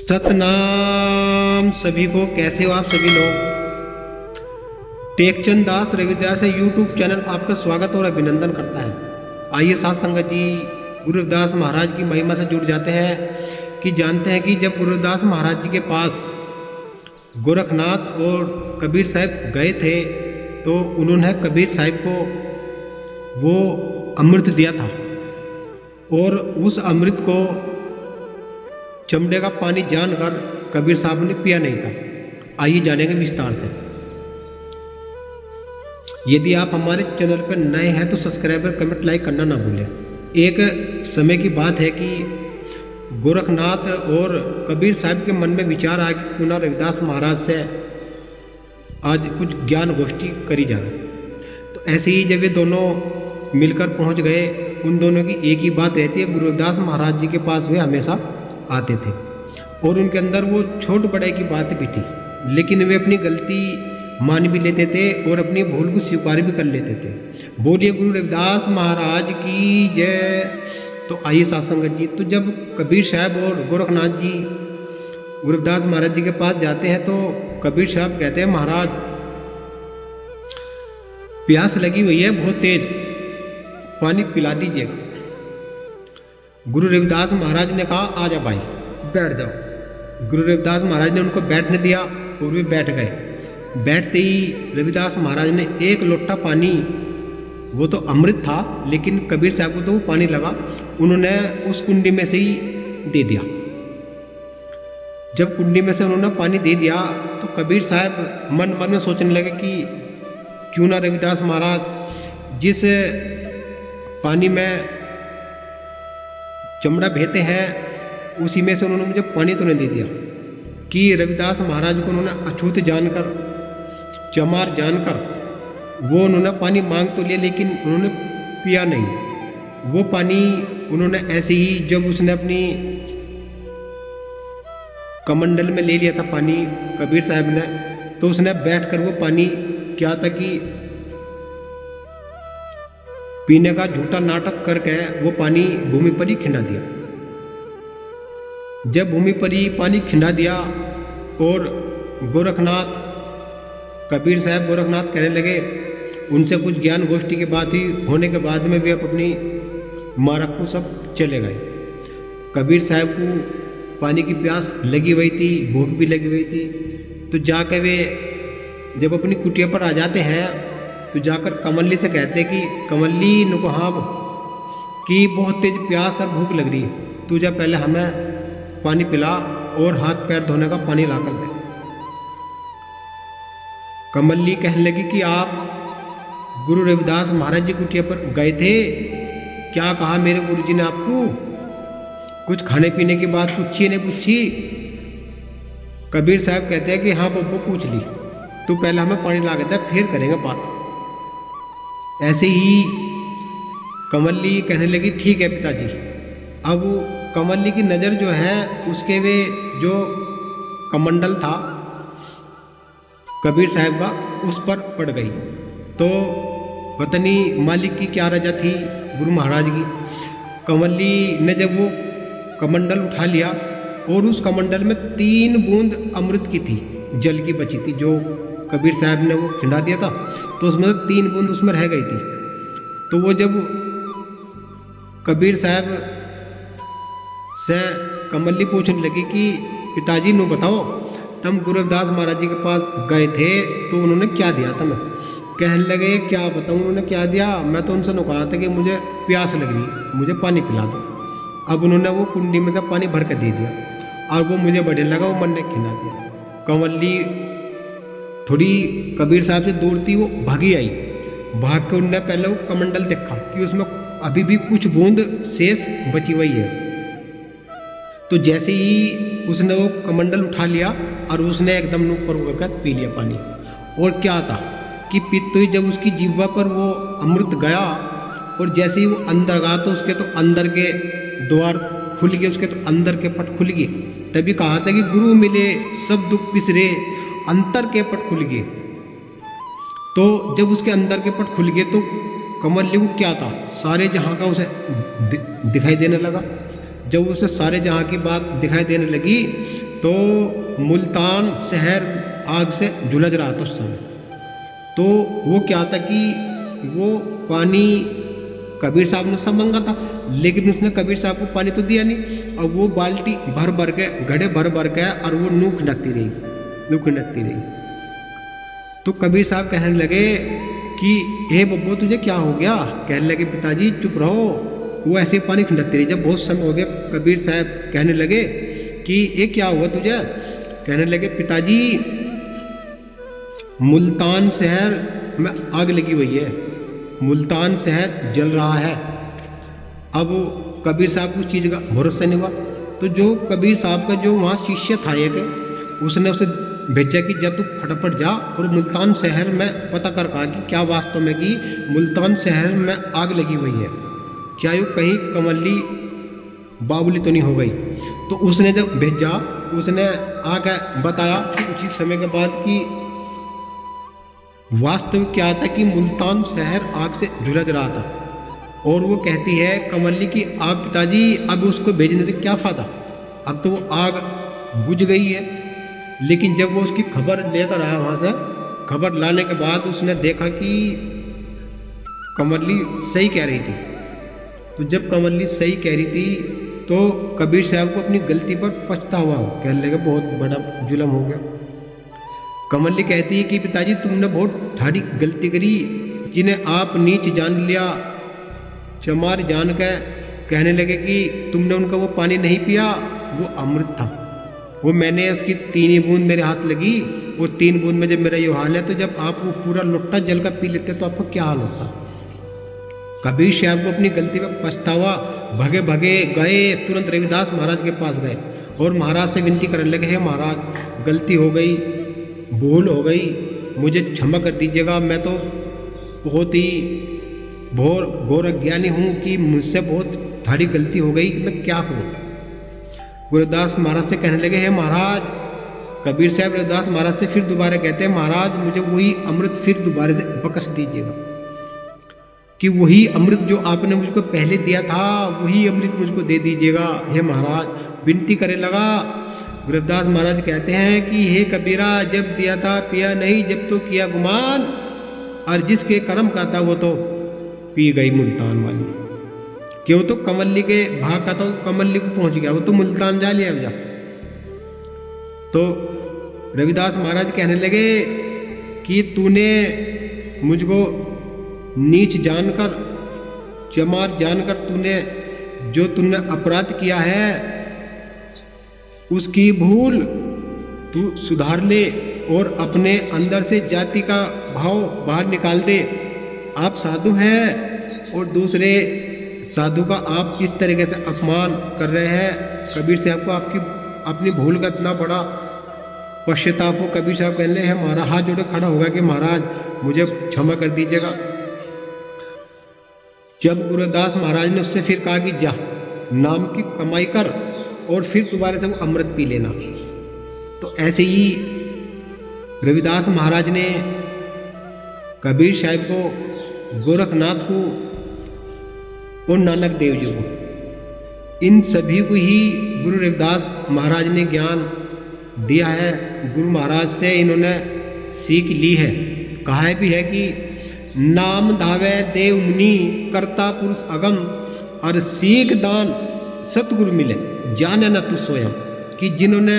सतनाम सभी को। कैसे हो आप सभी लोग। टेकचंद दास रविदास यूट्यूब चैनल आपका स्वागत और अभिनंदन करता है। आइए साथ संगत जी गुरु रविदास महाराज की महिमा से जुड़ जाते हैं कि जानते हैं कि जब गुरु रविदास महाराज जी के पास गोरखनाथ और कबीर साहब गए थे तो उन्होंने कबीर साहब को वो अमृत दिया था और उस अमृत को चमड़े का पानी जानकर कबीर साहब ने पिया नहीं था। आइए जानेंगे विस्तार से। यदि आप हमारे चैनल पर नए हैं तो सब्सक्राइब और कमेंट लाइक करना ना भूलें। एक समय की बात है कि गोरखनाथ और कबीर साहब के मन में विचार आया कि क्यों ना रविदास महाराज से आज कुछ ज्ञान गोष्ठी करी जाए। तो ऐसे ही जब ये दोनों मिलकर पहुंच गए, उन दोनों की एक ही बात रहती है, गुरु रविदास महाराज जी के पास वे हमेशा आते थे और उनके अंदर वो छोट बड़े की बात भी थी, लेकिन वे अपनी गलती मान भी लेते थे और अपनी भूल को स्वीकार भी कर लेते थे। बोलिए गुरु रविदास महाराज की जय। तो आइए साथ संगत जी, तो जब कबीर साहब और गोरखनाथ जी गुरु रविदास महाराज जी के पास जाते हैं तो कबीर साहब कहते हैं, महाराज प्यास लगी हुई है बहुत तेज, पानी पिला दीजिएगा। गुरु रविदास महाराज ने कहा, आजा भाई बैठ जाओ। गुरु रविदास महाराज ने उनको बैठने दिया और वे बैठ गए। बैठते ही रविदास महाराज ने एक लोटा पानी, वो तो अमृत था लेकिन कबीर साहब को तो वो पानी लगा, उन्होंने उस कुंडी में से ही दे दिया। जब कुंडी में से उन्होंने पानी दे दिया तो कबीर साहब मन मन में सोचने लगे कि क्यों ना रविदास महाराज जिस पानी में चमड़ा भेते हैं उसी में से उन्होंने मुझे पानी तो नहीं दे दिया। कि रविदास महाराज को उन्होंने अछूत जानकर, चमार जानकर वो उन्होंने पानी मांग तो लिया लेकिन उन्होंने पिया नहीं। वो पानी उन्होंने ऐसे ही, जब उसने अपनी कमंडल में ले लिया था पानी कबीर साहब ने, तो उसने बैठकर वो पानी क्या था कि पीने का झूठा नाटक करके वो पानी भूमि पर ही खिंडा दिया। जब भूमि पर ही पानी खिंडा दिया और गोरखनाथ, कबीर साहब गोरखनाथ कहने लगे, उनसे कुछ ज्ञान गोष्ठी की बात ही होने के बाद में वे अपनी मार्ग को सब चले गए। कबीर साहब को पानी की प्यास लगी हुई थी, भूख भी लगी हुई थी। तो जाकर वे जब अपनी कुटिया पर आ जाते हैं तो जाकर कमल्ली से कहते कि कमल्ली नुकहाब कि बहुत तेज प्यास और भूख लग रही है, तू जा पहले हमें पानी पिला और हाथ पैर धोने का पानी ला कर दे। कमल्ली कहने लगी कि आप गुरु रविदास महाराज जी कुटिया पर गए थे, क्या कहा मेरे गुरुजी ने आपको? कुछ खाने पीने की बात पूछी नहीं पूछी? कबीर साहब कहते हैं कि हाँ बब्बू पूछ ली, तू पहले हमें पानी ला के दे फिर करेंगे बात। ऐसे ही कमल्ली कहने लगी, ठीक है पिताजी। अब कमल्ली की नज़र जो है उसके वे जो कमंडल था कबीर साहब का उस पर पड़ गई। तो वतनी मालिक की क्या रजा थी गुरु महाराज की। कमल्ली ने जब वो कमंडल उठा लिया और उस कमंडल में 3 बूंद अमृत की थी, जल की बची थी, जो कबीर साहब ने वो खिंडा दिया था, तो उसमें 3 बूंद उसमें रह गई थी। तो वो जब कबीर साहब से कमल्ली पूछने लगी कि पिताजी नु बताओ, तुम गुरु रविदास महाराज जी के पास गए थे तो उन्होंने क्या दिया तुम्हें? कहने लगे, क्या बताऊँ उन्होंने क्या दिया, मैं तो उनसे कहा था कि मुझे प्यास लग रही, मुझे पानी पिला दो। अब उन्होंने वो कुंडी में से पानी भर के दे दिया और वो मुझे बढ़ने लगा, वो मन ने खिला दिया। कमल्ली थोड़ी कबीर साहब से दूर थी, वो भागी आई। भाग के उनने पहले वो कमंडल देखा कि उसमें अभी भी कुछ बूंद शेष बची हुई है। तो जैसे ही उसने वो कमंडल उठा लिया और उसने एकदम ऊपर करके पी लिया पानी। और क्या था कि पित्त हुई, जब उसकी जिह्वा पर वो अमृत गया और जैसे ही वो अंदर गया तो उसके तो अंदर के द्वार खुल गए, उसके तो अंदर के पट खुल गए। तभी कहा था कि गुरु मिले सब दुख पिसरे, अंतर के पट खुल गए। तो जब उसके अंदर के पट खुल गए तो कमल्ली को क्या था, सारे जहाँ का उसे दिखाई देने लगा। जब उसे सारे जहाँ की बात दिखाई देने लगी तो मुल्तान शहर आग से झुलस रहा था उस समय। तो वो क्या था कि वो पानी कबीर साहब ने सब मांगा था, लेकिन उसने कबीर साहब को पानी तो दिया नहीं। और वो बाल्टी भर भर के, घड़े भर भर के, और वो नूख नकती रही। तो कबीर साहब कहने लगे कि हे बब्बो तुझे क्या हो गया? कहने लगे पिताजी चुप रहो। वो ऐसे पानी खिंडकती रही। जब बहुत समय हो गया, कबीर साहब कहने लगे कि ये क्या हुआ तुझे? कहने लगे पिताजी मुल्तान शहर में आग लगी हुई है, मुल्तान शहर जल रहा है। अब कबीर साहब को उस चीज़ का भरोसा नहीं हुआ। तो जो कबीर साहब का जो वहाँ शिष्य था एक, उसने उसे भेजा कि जा तू फटाफट जा और मुल्तान शहर में पता कर, कहा कि क्या वास्तव में कि मुल्तान शहर में आग लगी हुई है, क्या यू कहीं कमली बाबुली तो नहीं हो गई। तो उसने जब भेजा, उसने आके बताया कि कुछ ही समय के बाद कि वास्तव क्या था कि मुल्तान शहर आग से झुलस रहा था। और वो कहती है कमली कि आप पिताजी अब उसको भेजने से क्या फ़ायदा, अब तो वो आग बुझ गई है। लेकिन जब वो उसकी खबर लेकर आया वहाँ से, खबर लाने के बाद उसने देखा कि कमली सही कह रही थी। तो जब कमली सही कह रही थी तो कबीर साहब को अपनी गलती पर पछतावा हो, कहने लगा बहुत बड़ा जुल्म हो गया। कमली कहती है कि पिताजी तुमने बहुत ठाड़ी गलती करी, जिन्हें आप नीच जान लिया, चमार जान के कहने लगे कि तुमने उनका वो पानी नहीं पिया, वो अमृत था। वो मैंने उसकी 3 बूंद मेरे हाथ लगी, और 3 बूंद में जब मेरा ये हाल है, तो जब आप वो पूरा लोटा जल का पी लेते तो आपका क्या हाल होता। कबीर साहब को अपनी गलती पर पछतावा, भगे भगे गए, तुरंत रविदास महाराज के पास गए और महाराज से विनती करने लगे, हे महाराज गलती हो गई, भूल हो गई, मुझे क्षमा कर दीजिएगा। मैं तो बहुत ही घोर अज्ञानी हूँ कि मुझसे बहुत ठाड़ी गलती हो गई, मैं क्या करूँ। गुरुदास महाराज से कहने लगे, हे महाराज, कबीर साहब रविदास महाराज से फिर दोबारा कहते हैं, महाराज मुझे वही अमृत फिर दोबारा से बख्श दीजिएगा, कि वही अमृत जो आपने मुझको पहले दिया था वही अमृत मुझको दे दीजिएगा। हे महाराज विनती करे लगा। गुरुदास महाराज कहते हैं कि हे कबीरा, जब दिया था पिया नहीं, जब तो किया गुमान, और जिसके कर्म का था वो तो पी गई मुल्तान वाली। क्यों? तो कमली के भाग का था, कमली को पहुंच गया, वो तो मुल्तान जा लिया जा। तो रविदास महाराज कहने लगे कि तूने मुझको नीच जानकर, चमार जानकर तूने अपराध किया है, उसकी भूल तू सुधार ले और अपने अंदर से जाति का भाव बाहर निकाल दे। आप साधु हैं और दूसरे साधु का आप इस तरीके से अपमान कर रहे हैं। कबीर साहब को आपकी अपनी भूल का इतना बड़ा पश्चाताप हो। कबीर साहब कहने हैं, हमारा हाथ जोड़े खड़ा होगा कि महाराज मुझे क्षमा कर दीजिएगा। जब गुरुदास महाराज ने उससे फिर कहा कि जा नाम की कमाई कर और फिर दोबारा से वो अमृत पी लेना, तो ऐसे ही रविदास महाराज ने कबीर साहब को, गोरखनाथ को और नानक देव जी को, इन सभी को ही गुरु रविदास महाराज ने ज्ञान दिया है। गुरु महाराज से इन्होंने सीख ली है। कहा भी है कि नाम धावे देव मुनि, करता पुरुष अगम, और सीख दान सतगुरु मिले, जाने न तू स्वयं। कि जिन्होंने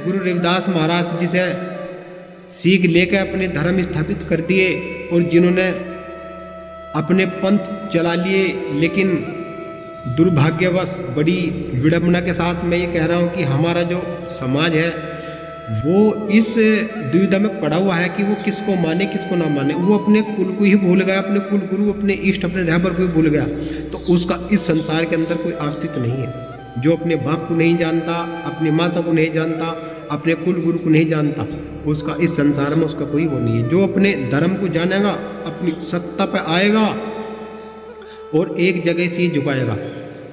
गुरु रविदास महाराज जी से सीख लेकर अपने धर्म स्थापित कर दिए और जिन्होंने अपने पंथ चला लिए, लेकिन दुर्भाग्यवश बड़ी विडंबना के साथ मैं ये कह रहा हूँ कि हमारा जो समाज है वो इस दुविधा में पड़ा हुआ है कि वो किसको माने किसको ना माने। वो अपने कुल को ही भूल गया, अपने कुल गुरु, अपने इष्ट, अपने रहबर को ही भूल गया, तो उसका इस संसार के अंदर कोई अस्तित्व नहीं है। जो अपने बाप को नहीं जानता, अपनी माता को नहीं जानता, अपने कुल गुरु को नहीं जानता, उसका इस संसार में उसका कोई वो नहीं है। जो अपने धर्म को जानेगा, अपनी सत्ता पे आएगा और एक जगह से झुकाएगा,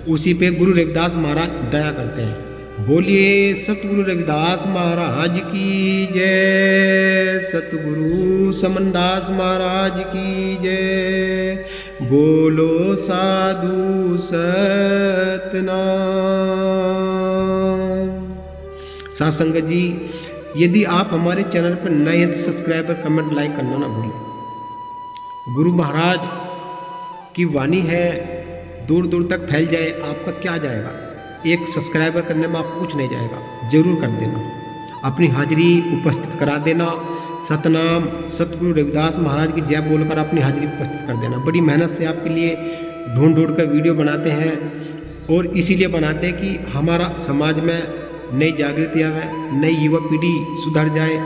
उसी पे गुरु रविदास महाराज दया करते हैं। बोलिए सतगुरु रविदास महाराज की जय, सतगुरु समनदास महाराज की जय। बोलो साधु सतनाम। साथ संगत जी, यदि आप हमारे चैनल पर नए हैं तो सब्सक्राइब और कमेंट लाइक करना ना भूलें। गुरु महाराज की वाणी है, दूर दूर तक फैल जाए, आपका क्या जाएगा? एक सब्सक्राइबर करने में आपको कुछ नहीं जाएगा, जरूर कर देना, अपनी हाजिरी उपस्थित करा देना। सतनाम सतगुरु रविदास महाराज की जय बोलकर अपनी हाजिरी उपस्थित कर देना। बड़ी मेहनत से आपके लिए ढूंढ ढूंढ कर वीडियो बनाते हैं, और इसीलिए बनाते हैं कि हमारा समाज में नई जागृति आवे, नई युवा पीढ़ी सुधर जाए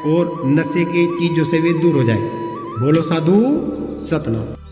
और नशे की चीज़ों से भी दूर हो जाए। बोलो साधु सतनाम।